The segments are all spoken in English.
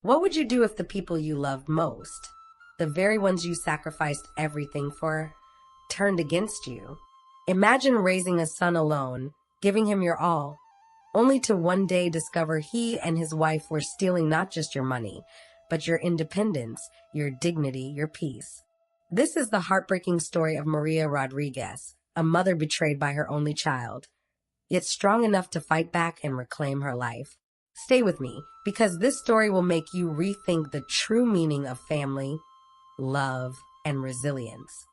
What would you do if the people you loved most, the very ones you sacrificed everything for, turned against you? Imagine raising a son alone, giving him your all, only to one day discover he and his wife were stealing not just your money, but your independence, your dignity, your peace. This is the heartbreaking story of Maria Rodriguez, a mother betrayed by her only child, yet strong enough to fight back and reclaim her life. Stay with me, because this story will make you rethink the true meaning of family, love, and resilience.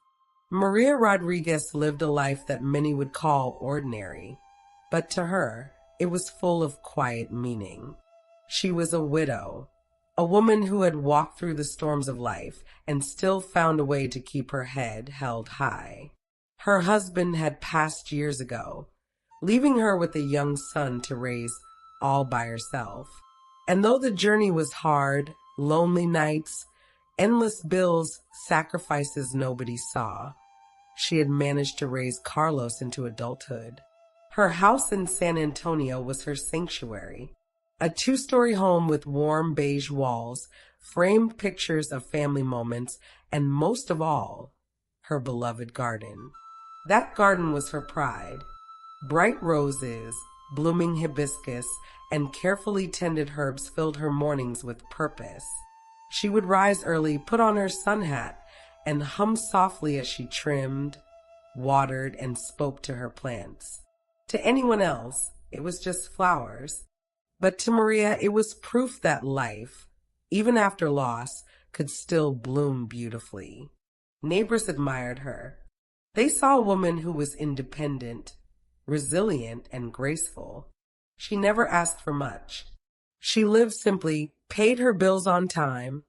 Maria Rodriguez lived a life that many would call ordinary, but to her, it was full of quiet meaning. She was a widow, a woman who had walked through the storms of life and still found a way to keep her head held high. Her husband had passed years ago, leaving her with a young son to raise all by herself. And though the journey was hard, lonely nights, endless bills, sacrifices nobody saw, she had managed to raise Carlos into adulthood. Her house in San Antonio was her sanctuary, a two-story home with warm beige walls, framed pictures of family moments, and most of all, her beloved garden. That garden was her pride. Bright roses, blooming hibiscus, and carefully tended herbs filled her mornings with purpose. She would rise early, put on her sun hat, and hum softly as she trimmed, watered, and spoke to her plants. To anyone else, it was just flowers. But to Maria, it was proof that life, even after loss, could still bloom beautifully. Neighbors admired her. They saw a woman who was independent, resilient, and graceful. She never asked for much. She lived simply, paid her bills on time,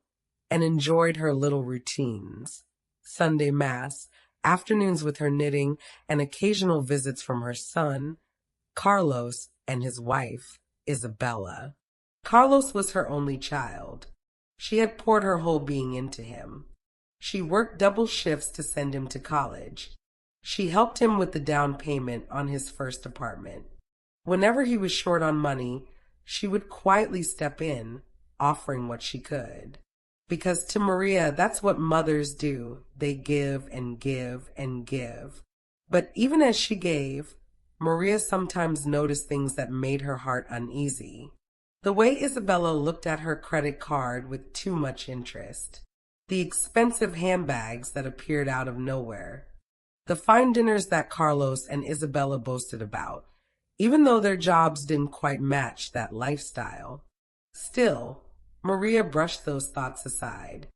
and enjoyed her little routines. Sunday Mass, afternoons with her knitting, and occasional visits from her son, Carlos, and his wife, Isabella. Carlos was her only child. She had poured her whole being into him. She worked double shifts to send him to college. She helped him with the down payment on his first apartment. Whenever he was short on money, she would quietly step in, offering what she could. Because to Maria, that's what mothers do. They give and give and give. But even as she gave, Maria sometimes noticed things that made her heart uneasy. The way Isabella looked at her credit card with too much interest. The expensive handbags that appeared out of nowhere. The fine dinners that Carlos and Isabella boasted about, even though their jobs didn't quite match that lifestyle. Still, Maria brushed those thoughts aside.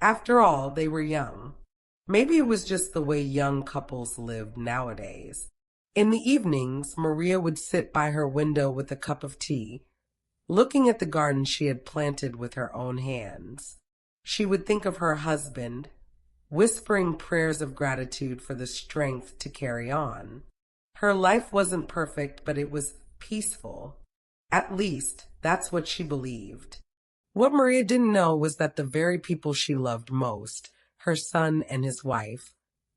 After all, they were young. Maybe it was just the way young couples lived nowadays. In the evenings, Maria would sit by her window with a cup of tea, looking at the garden she had planted with her own hands. She would think of her husband, whispering prayers of gratitude for the strength to carry on. Her life wasn't perfect, but it was peaceful. At least, that's what she believed. What Maria didn't know was that the very people she loved most, her son and his wife,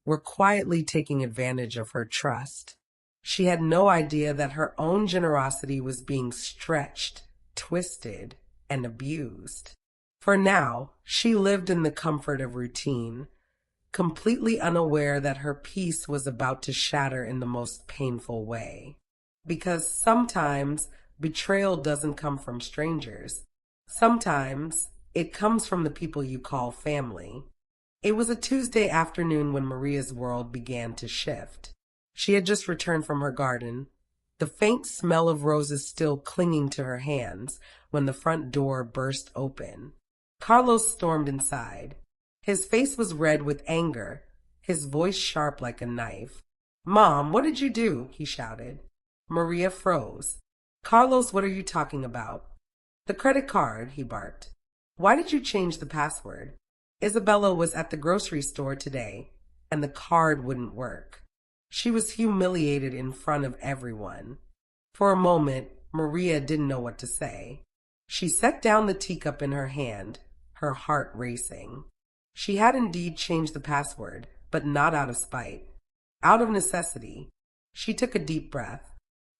were quietly taking advantage of her trust. She had no idea that her own generosity was being stretched, twisted, and abused. For now, she lived in the comfort of routine, completely unaware that her peace was about to shatter in the most painful way. Because sometimes betrayal doesn't come from strangers. Sometimes it comes from the people you call family. It was a Tuesday afternoon when Maria's world began to shift. She had just returned from her garden, the faint smell of roses still clinging to her hands, when the front door burst open. Carlos stormed inside. His face was red with anger, his voice sharp like a knife. "Mom, what did you do?" he shouted. Maria froze. "Carlos, what are you talking about?" "The credit card," he barked. "Why did you change the password?" Isabella was at the grocery store today, and the card wouldn't work. She was humiliated in front of everyone. For a moment, Maria didn't know what to say. She set down the teacup in her hand, her heart racing. She had indeed changed the password, but not out of spite. Out of necessity. She took a deep breath.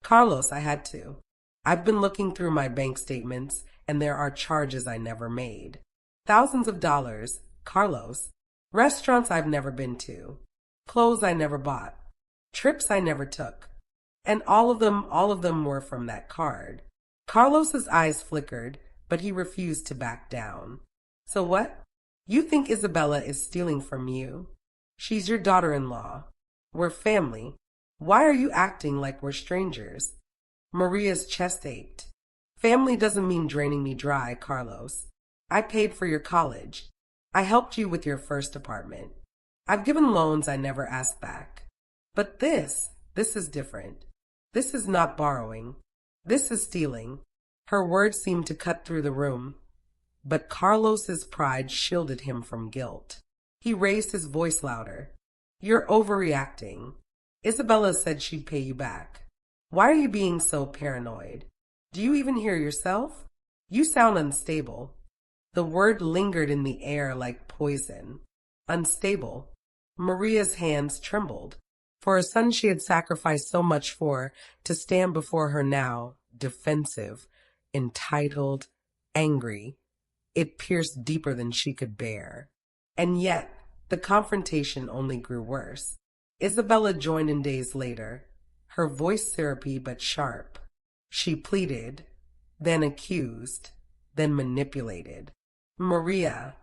"Carlos, I had to. I've been looking through my bank statements, and there are charges I never made. Thousands of dollars, Carlos. Restaurants I've never been to. Clothes I never bought. Trips I never took. And all of them were from that card. Carlos's eyes flickered, but he refused to back down. So what? You think Isabella is stealing from you? She's your daughter-in-law. We're family. Why are you acting like we're strangers? Maria's chest ached. Family doesn't mean draining me dry, Carlos. I paid for your college. I helped you with your first apartment. I've given loans I never asked back. But this is different. This is not borrowing. This is stealing. Her words seemed to cut through the room, but Carlos's pride shielded him from guilt. He raised his voice louder. You're overreacting. Isabella said she'd pay you back. Why are you being so paranoid? Do you even hear yourself? You sound unstable. The word lingered in the air like poison. Unstable. Maria's hands trembled. For a son she had sacrificed so much for, to stand before her now, defensive, entitled, angry, it pierced deeper than she could bear. And yet, the confrontation only grew worse. Isabella joined in days later, her voice syrupy but sharp. She pleaded, then accused, then manipulated. Maria,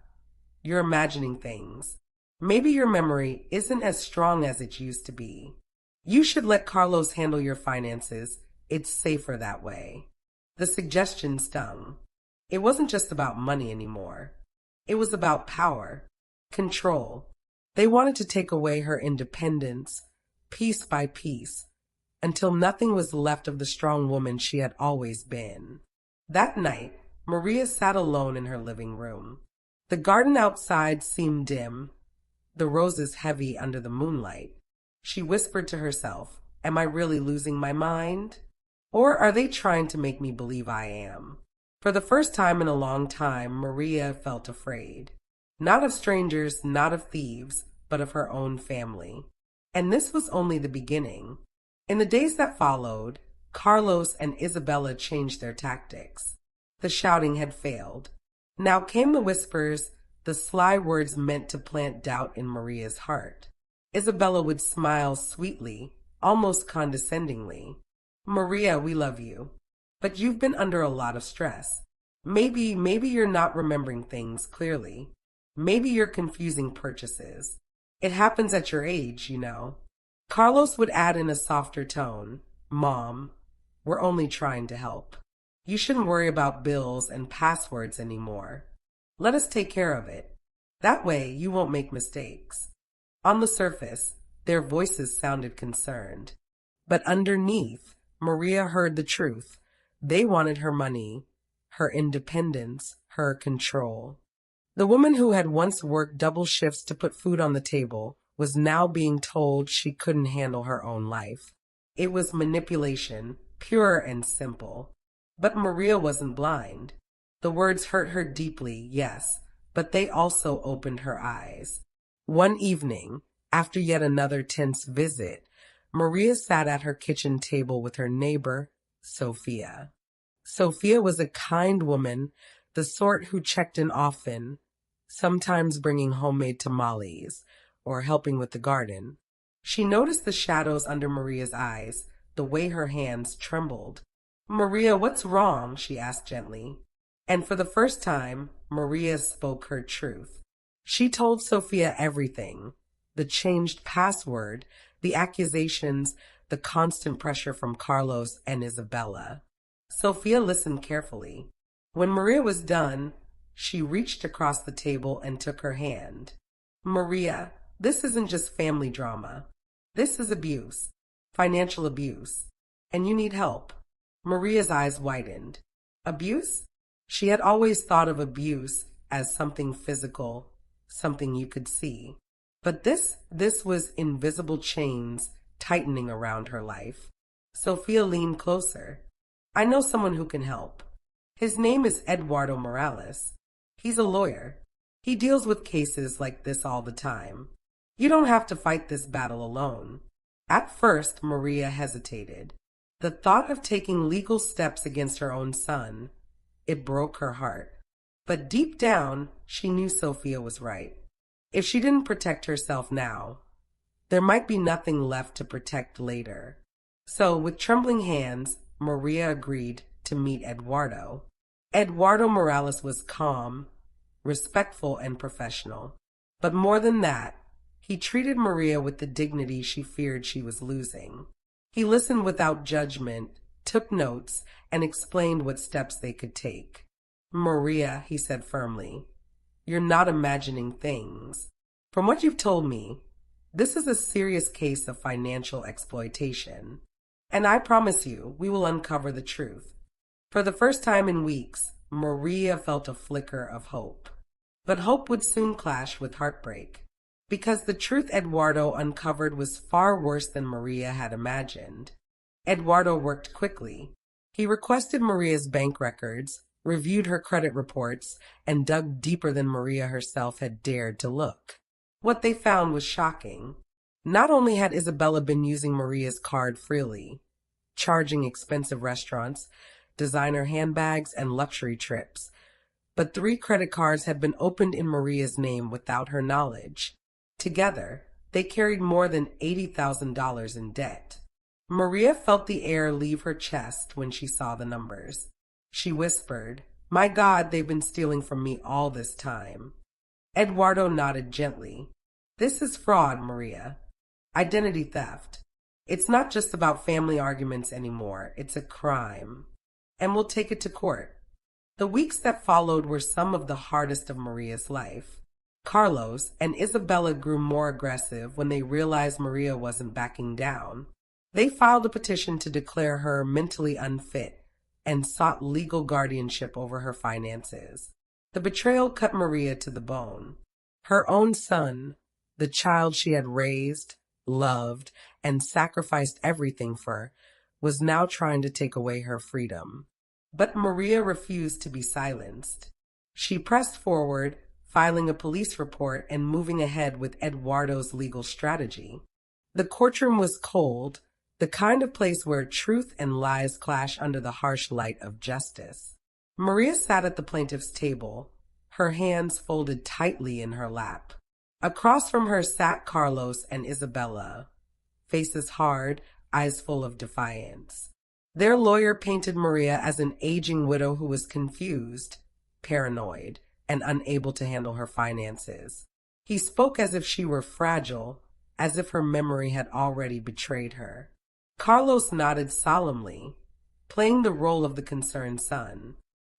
you're imagining things. Maybe your memory isn't as strong as it used to be. You should let Carlos handle your finances. It's safer that way. The suggestion stung. It wasn't just about money anymore. It was about power, control. They wanted to take away her independence, piece by piece, until nothing was left of the strong woman she had always been. That night, Maria sat alone in her living room. The garden outside seemed dim, the roses heavy under the moonlight. She whispered to herself, am I really losing my mind? Or are they trying to make me believe I am? For the first time in a long time, Maria felt afraid. Not of strangers, not of thieves, but of her own family. And this was only the beginning. In the days that followed, Carlos and Isabella changed their tactics. The shouting had failed. Now came the whispers, the sly words meant to plant doubt in Maria's heart. Isabella would smile sweetly, almost condescendingly. Maria, we love you, but you've been under a lot of stress. Maybe you're not remembering things clearly. Maybe you're confusing purchases. It happens at your age, you know. Carlos would add in a softer tone, Mom, we're only trying to help. You shouldn't worry about bills and passwords anymore. Let us take care of it. That way you won't make mistakes. On the surface, their voices sounded concerned. But underneath, Maria heard the truth. They wanted her money, her independence, her control. The woman who had once worked double shifts to put food on the table was now being told she couldn't handle her own life. It was manipulation, pure and simple. But Maria wasn't blind. The words hurt her deeply, yes, but they also opened her eyes. One evening, after yet another tense visit, Maria sat at her kitchen table with her neighbor, Sophia. Sophia was a kind woman, the sort who checked in often, sometimes bringing homemade tamales or helping with the garden. She noticed the shadows under Maria's eyes, the way her hands trembled. Maria, what's wrong? She asked gently. And for the first time, Maria spoke her truth. She told Sophia everything. The changed password, the accusations, the constant pressure from Carlos and Isabella. Sophia listened carefully. When Maria was done, she reached across the table and took her hand. Maria, this isn't just family drama. This is abuse, financial abuse, and you need help. Maria's eyes widened. Abuse? She had always thought of abuse as something physical, something you could see. But this was invisible chains tightening around her life. Sophia leaned closer. I know someone who can help. His name is Eduardo Morales. He's a lawyer. He deals with cases like this all the time. You don't have to fight this battle alone. At first, Maria hesitated. The thought of taking legal steps against her own son, it broke her heart. But deep down, she knew Sophia was right. If she didn't protect herself now, there might be nothing left to protect later. So, with trembling hands, Maria agreed to meet Eduardo. Eduardo Morales was calm, respectful, and professional. But more than that, he treated Maria with the dignity she feared she was losing. He listened without judgment, took notes, and explained what steps they could take. "Maria," he said firmly, "you're not imagining things. From what you've told me, this is a serious case of financial exploitation. And I promise you, we will uncover the truth." For the first time in weeks, Maria felt a flicker of hope. But hope would soon clash with heartbreak, because the truth Eduardo uncovered was far worse than Maria had imagined. Eduardo worked quickly. He requested Maria's bank records, reviewed her credit reports, and dug deeper than Maria herself had dared to look. What they found was shocking. Not only had Isabella been using Maria's card freely, charging expensive restaurants, designer handbags, and luxury trips, but 3 credit cards had been opened in Maria's name without her knowledge. Together, they carried more than $80,000 in debt. Maria felt the air leave her chest when she saw the numbers. She whispered, "My God, they've been stealing from me all this time." Eduardo nodded gently. "This is fraud, Maria. Identity theft. It's not just about family arguments anymore. It's a crime. And we'll take it to court." The weeks that followed were some of the hardest of Maria's life. Carlos and Isabella grew more aggressive when they realized Maria wasn't backing down. They filed a petition to declare her mentally unfit and sought legal guardianship over her finances. The betrayal cut Maria to the bone. Her own son, the child she had raised, loved, and sacrificed everything for, was now trying to take away her freedom. But Maria refused to be silenced. She pressed forward, filing a police report and moving ahead with Eduardo's legal strategy. The courtroom was cold, the kind of place where truth and lies clash under the harsh light of justice. Maria sat at the plaintiff's table, her hands folded tightly in her lap. Across from her sat Carlos and Isabella, faces hard, eyes full of defiance. Their lawyer painted Maria as an aging widow who was confused, paranoid, and unable to handle her finances. He spoke as if she were fragile, as if her memory had already betrayed her. Carlos nodded solemnly, playing the role of the concerned son.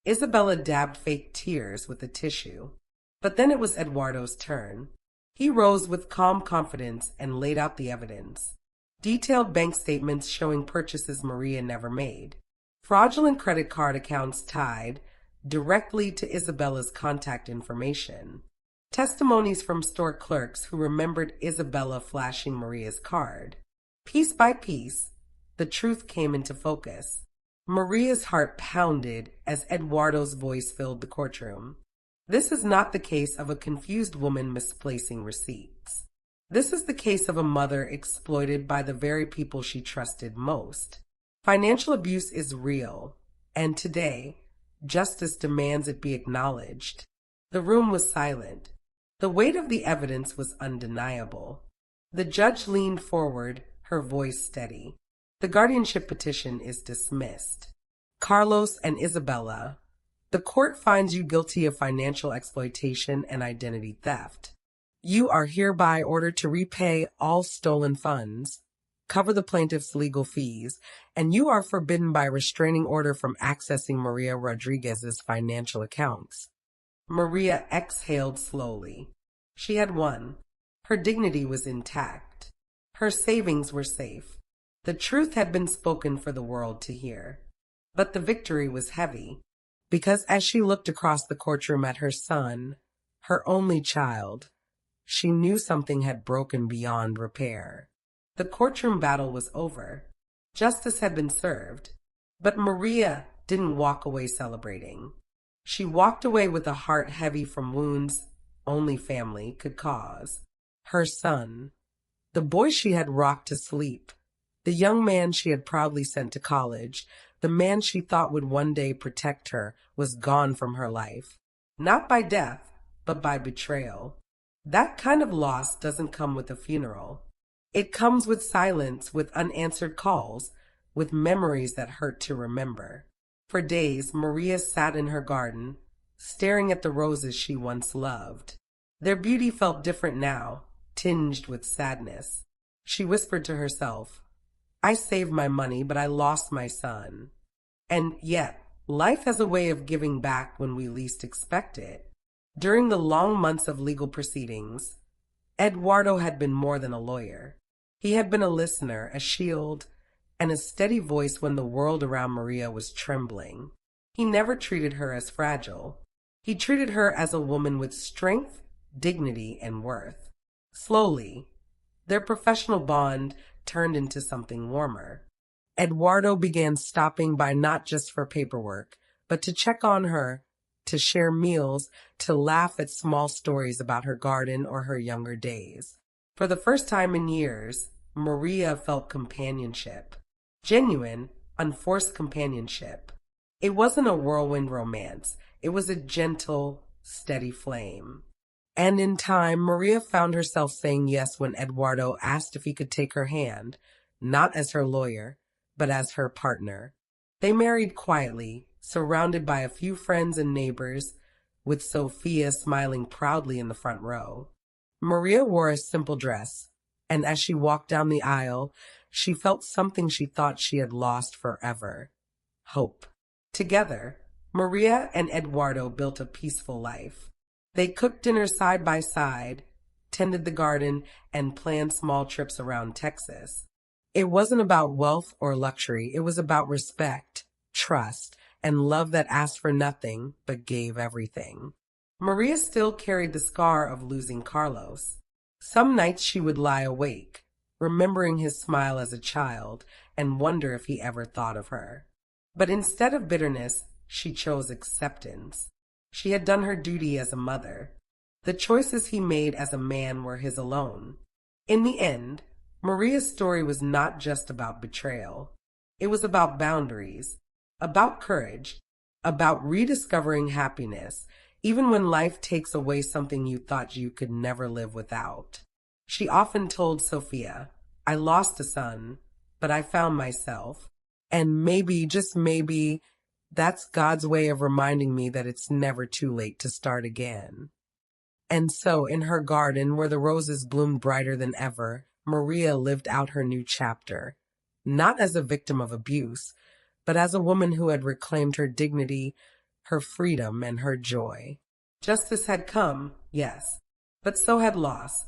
Isabella dabbed fake tears with a tissue. But then it was Eduardo's turn. He rose with calm confidence and laid out the evidence. Detailed bank statements showing purchases Maria never made. Fraudulent credit card accounts tied directly to Isabella's contact information. Testimonies from store clerks who remembered Isabella flashing Maria's card. Piece by piece, the truth came into focus. Maria's heart pounded as Eduardo's voice filled the courtroom. This is not the case of a confused woman misplacing receipts. This is the case of a mother exploited by the very people she trusted most. Financial abuse is real, and today, justice demands it be acknowledged. The room was silent. The weight of the evidence was undeniable. The judge leaned forward, her voice steady. "The guardianship petition is dismissed. Carlos and Isabella, the court finds you guilty of financial exploitation and identity theft. You are hereby ordered to repay all stolen funds, cover the plaintiff's legal fees, and you are forbidden by restraining order from accessing Maria Rodriguez's financial accounts." Maria exhaled slowly. She had won. Her dignity was intact. Her savings were safe. The truth had been spoken for the world to hear. But the victory was heavy, because as she looked across the courtroom at her son, her only child, she knew something had broken beyond repair. The courtroom battle was over. Justice had been served. But Maria didn't walk away celebrating. She walked away with a heart heavy from wounds only family could cause. Her son, the boy she had rocked to sleep, The young man she had proudly sent to college, the man she thought would one day protect her, was gone from her life. Not by death, but by betrayal. That kind of loss doesn't come with a funeral. It comes with silence, with unanswered calls, with memories that hurt to remember. For days, Maria sat in her garden, staring at the roses she once loved. Their beauty felt different now, tinged with sadness. She whispered to herself, I saved my money, but I lost my son. And yet, life has a way of giving back when we least expect it. During the long months of legal proceedings, Eduardo had been more than a lawyer. He had been a listener, a shield, and a steady voice when the world around Maria was trembling. He never treated her as fragile. He treated her as a woman with strength, dignity, and worth. Slowly, their professional bond turned into something warmer. Eduardo began stopping by not just for paperwork, but to check on her, to share meals, to laugh at small stories about her garden or her younger days. For the first time in years, Maria felt companionship. Genuine, unforced companionship. It wasn't a whirlwind romance. It was a gentle, steady flame. And in time, Maria found herself saying yes when Eduardo asked if he could take her hand, not as her lawyer, but as her partner. They married quietly, surrounded by a few friends and neighbors, with Sophia smiling proudly in the front row. Maria wore a simple dress, and as she walked down the aisle, she felt something she thought she had lost forever: hope. Together, Maria and Eduardo built a peaceful life. They cooked dinner side by side, tended the garden, and planned small trips around Texas. It wasn't about wealth or luxury. It was about respect, trust, and love that asked for nothing but gave everything. Maria still carried the scar of losing Carlos. Some nights she would lie awake, remembering his smile as a child, and wonder if he ever thought of her. But instead of bitterness, she chose acceptance. She had done her duty as a mother. The choices he made as a man were his alone. In the end, Maria's story was not just about betrayal. It was about boundaries, about courage, about rediscovering happiness, even when life takes away something you thought you could never live without. She often told Sophia, I lost a son, but I found myself. And maybe, just maybe, that's God's way of reminding me that it's never too late to start again. And so, in her garden, where the roses bloomed brighter than ever, Maria lived out her new chapter, not as a victim of abuse, but as a woman who had reclaimed her dignity, her freedom, and her joy. Justice had come, yes, but so had loss.